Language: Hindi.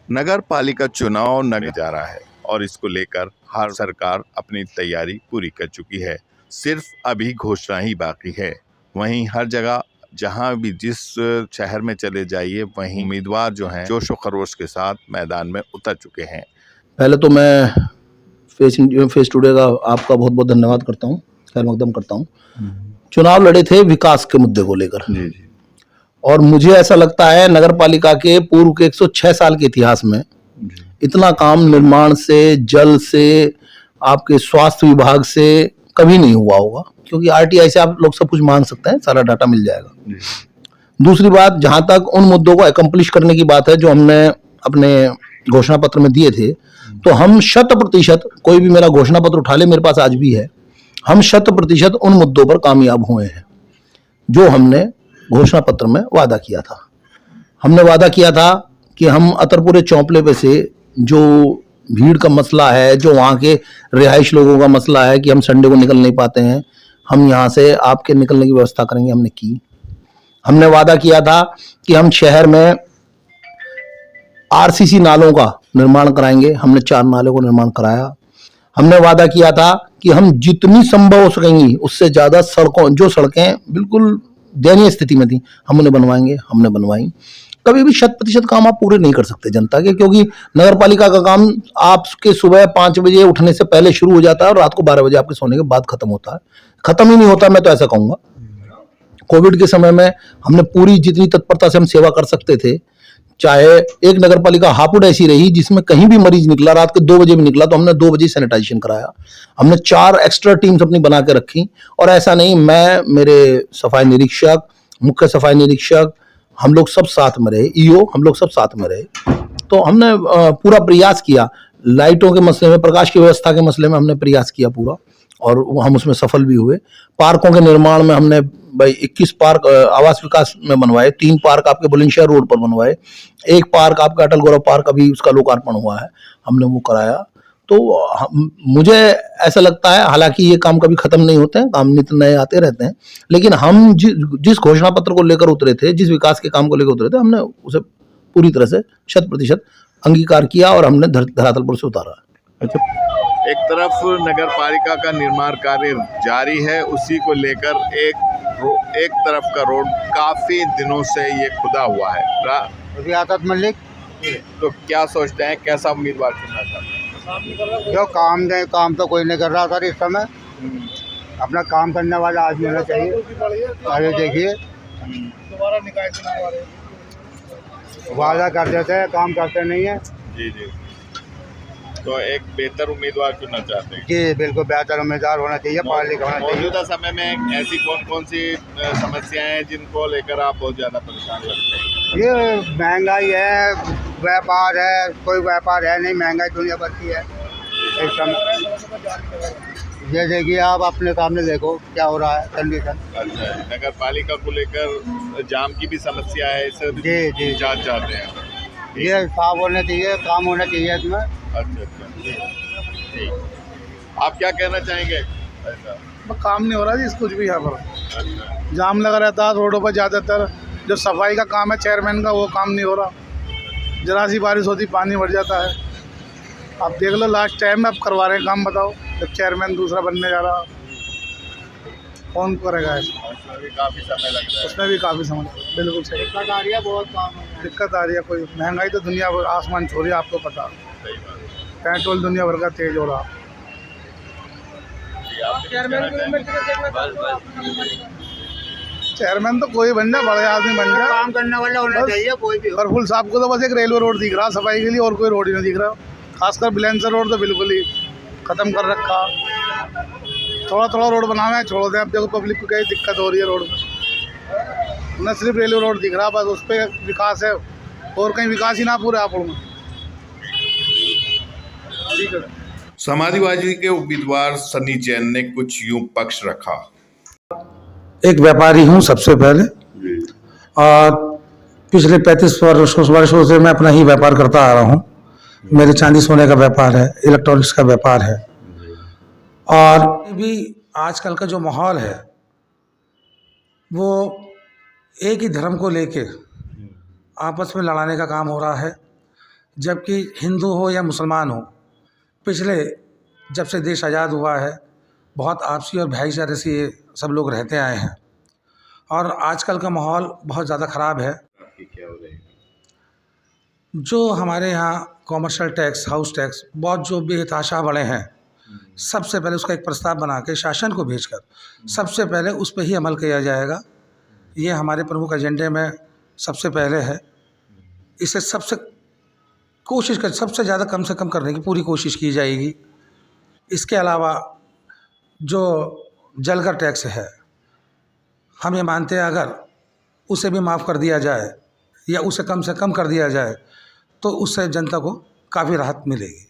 नगर पालिका चुनाव नगर जा रहा है और इसको लेकर हर सरकार अपनी तैयारी पूरी कर चुकी है। सिर्फ अभी घोषणा ही बाकी है। वहीं हर जगह जहां भी जिस शहर में चले जाइए वहीं उम्मीदवार जो हैं जोश व खरोश के साथ मैदान में उतर चुके हैं। पहले तो मैं फेस टुडे का आपका बहुत बहुत धन्यवाद करता हूँ, खैर मकदम करता हूँ। चुनाव लड़े थे विकास के मुद्दे को लेकर और मुझे ऐसा लगता है नगर पालिका के पूर्व के 106 साल के इतिहास में इतना काम निर्माण से, जल से, आपके स्वास्थ्य विभाग से कभी नहीं हुआ होगा, क्योंकि आरटीआई से आप लोग सब कुछ मांग सकते हैं, सारा डाटा मिल जाएगा। दूसरी बात, जहां तक उन मुद्दों को एकम्प्लिश करने की बात है जो हमने अपने घोषणा पत्र में दिए थे, तो हम 100%, कोई भी मेरा घोषणा पत्र उठा ले, मेरे पास आज भी है, हम 100% उन मुद्दों पर कामयाब हुए हैं जो हमने घोषणा पत्र में वादा किया था। हमने वादा किया था कि हम अतरपुरे चौपले पे से जो भीड़ का मसला है, जो वहाँ के रिहाइश लोगों का मसला है कि हम संडे को निकल नहीं पाते हैं, हम यहाँ से आपके निकलने की व्यवस्था करेंगे, हमने की। हमने वादा किया था कि हम शहर में आरसीसी नालों का निर्माण कराएंगे, हमने 4 नालों को निर्माण कराया। हमने वादा किया था कि हम जितनी संभव हो सकेंगी उससे ज़्यादा जो सड़कें बिल्कुल दयनीय स्थिति में थी, हम उन्हें बनवाएंगे, हमने बनवाई। कभी भी 100% काम आप पूरे नहीं कर सकते जनता के, क्योंकि नगर पालिका का काम आपके सुबह 5 बजे उठने से पहले शुरू हो जाता है और रात को 12 बजे आपके सोने के बाद खत्म होता है। खत्म ही नहीं होता, मैं तो ऐसा कहूँगा। कोविड के समय में हमने पूरी जितनी तत्परता से हम सेवा कर सकते थे, चाहे एक नगर पालिका हापुड़ ऐसी रही जिसमें कहीं भी मरीज निकला, रात के 2 बजे भी निकला तो हमने 2 बजे सैनिटाइजेशन कराया। हमने 4 एक्स्ट्रा टीम्स अपनी बना के रखी, और ऐसा नहीं मैं, मेरे सफाई निरीक्षक, मुख्य सफाई निरीक्षक, हम लोग सब साथ में रहे, ईओ, हम लोग सब साथ में रहे। तो हमने पूरा प्रयास किया, लाइटों के मसले में, प्रकाश की व्यवस्था के मसले में हमने प्रयास किया पूरा, और हम उसमें सफल भी हुए। पार्कों के निर्माण में हमने भाई 21 पार्क आवास विकास में बनवाए, 3 पार्क आपके बुलंदशहर रोड पर बनवाए, 1 पार्क आपका अटल गौरव पार्क अभी उसका लोकार्पण हुआ है, हमने वो कराया। तो मुझे ऐसा लगता है, हालांकि ये काम कभी खत्म नहीं होते हैं, काम नित्य नए आते रहते हैं, लेकिन हम जिस घोषणा पत्र को लेकर उतरे थे, जिस विकास के काम को लेकर उतरे थे, हमने उसे पूरी तरह से 100% अंगीकार किया और हमने धरातल पर से उतारा। अच्छा, एक तरफ नगर पालिका का निर्माण कार्य जारी है, उसी को लेकर एक तरफ का रोड काफी दिनों से ये खुदा हुआ है। आदत मलिक, तो क्या सोचते हैं, कैसा उम्मीदवार चुनना चाहते हैं? जो काम तो कोई नहीं कर रहा सर इस समय। अपना काम करने वाला आदमी होना चाहिए। आगे देखिए, वादा कर देते हैं, काम करते नहीं है। जी जी, तो एक बेहतर उम्मीदवार चुनना चाहते हैं? जी बिल्कुल, बेहतर उम्मीदवार होना चाहिए, पढ़ा लिखा होना चाहिए। मौजूदा समय में ऐसी कौन कौन सी समस्याएं हैं जिनको लेकर आप बहुत ज़्यादा परेशान लगते हैं? ये महंगाई है, व्यापार है, कोई व्यापार है नहीं, महंगाई दुनिया भर की है इस समय। ये देखिए, आप अपने सामने देखो क्या हो रहा है कंडीशन। अच्छा, नगर पालिका को लेकर जाम की भी समस्या है, इसे जी जांच चाहते हैं? ये साफ होने चाहिए, काम होना चाहिए इसमें। अच्छा, ठीक। आप क्या कहना चाहेंगे? ऐसा काम नहीं हो रहा जी कुछ भी यहाँ पर। अच्छा, जाम लगा रहता है रोडों पर, ज़्यादातर जो सफाई का काम है चेयरमैन का, वो काम नहीं हो रहा। जरा सी बारिश होती पानी भर जाता है। आप देख लो, लास्ट टाइम में अब करवा रहे हैं काम, बताओ, जब चेयरमैन दूसरा बनने जा रहा, कौन करेगा ऐसा? उसमें भी काफ़ी समय लगता है। उसमें भी काफ़ी समय, बिल्कुल सही दिक्कत आ रही है, बहुत काम है। दिक्कत आ रही है। कोई महंगाई तो दुनिया भर आसमान छू रही है, आपको पता। सही बात है। पेट्रोल दुनिया भर का तेज हो रहा। चेयरमैन तो कोई बन जाए, बड़े आदमी बन जाए, काम करने वाला होना चाहिए कोई भी। प्रफुल्ल साहब को तो बस एक रेलवे रोड दिख रहा सफाई के लिए, और कोई रोड ही नहीं दिख रहा। खासकर बिलेंसर रोड तो बिल्कुल ही ख़त्म कर रखा। थोड़ा थोड़ा रोड बनाना है, छोड़ दें। अब देखो पब्लिक को क्या दिक्कत हो रही है रोड में, न सिर्फ रेलवे रोड दिख रहा, बस उस पर विकास है, और कहीं विकास ही ना पूरे हापुड़ में। ठीक है। समाजवादी के उम्मीदवार सनी जैन ने कुछ यूं पक्ष रखा। एक व्यापारी हूँ सबसे पहले, और पिछले 35 वर्षों से मैं अपना ही व्यापार करता आ रहा हूँ। मेरे चांदी सोने का व्यापार है, इलेक्ट्रॉनिक्स का व्यापार है, और भी आजकल का जो माहौल है वो एक ही धर्म को लेके आपस में लड़ाने का काम हो रहा है। जबकि हिंदू हो या मुसलमान हो, पिछले जब से देश आज़ाद हुआ है बहुत आपसी और भाईचारे से ये सब लोग रहते आए हैं। और आजकल का माहौल बहुत ज़्यादा ख़राब है। जो हमारे यहाँ कॉमर्शियल टैक्स, हाउस टैक्स बहुत जो बेतहाशा बढ़े हैं, सबसे पहले उसका एक प्रस्ताव बना के शासन को भेजकर सबसे पहले उस पर ही अमल किया जाएगा। ये हमारे प्रमुख एजेंडे में सबसे पहले है। इसे सबसे ज़्यादा कम से कम करने की पूरी कोशिश की जाएगी। इसके अलावा जो जलकर टैक्स है, हम ये मानते हैं अगर उसे भी माफ़ कर दिया जाए या उसे कम से कम कर दिया जाए तो उससे जनता को काफ़ी राहत मिलेगी।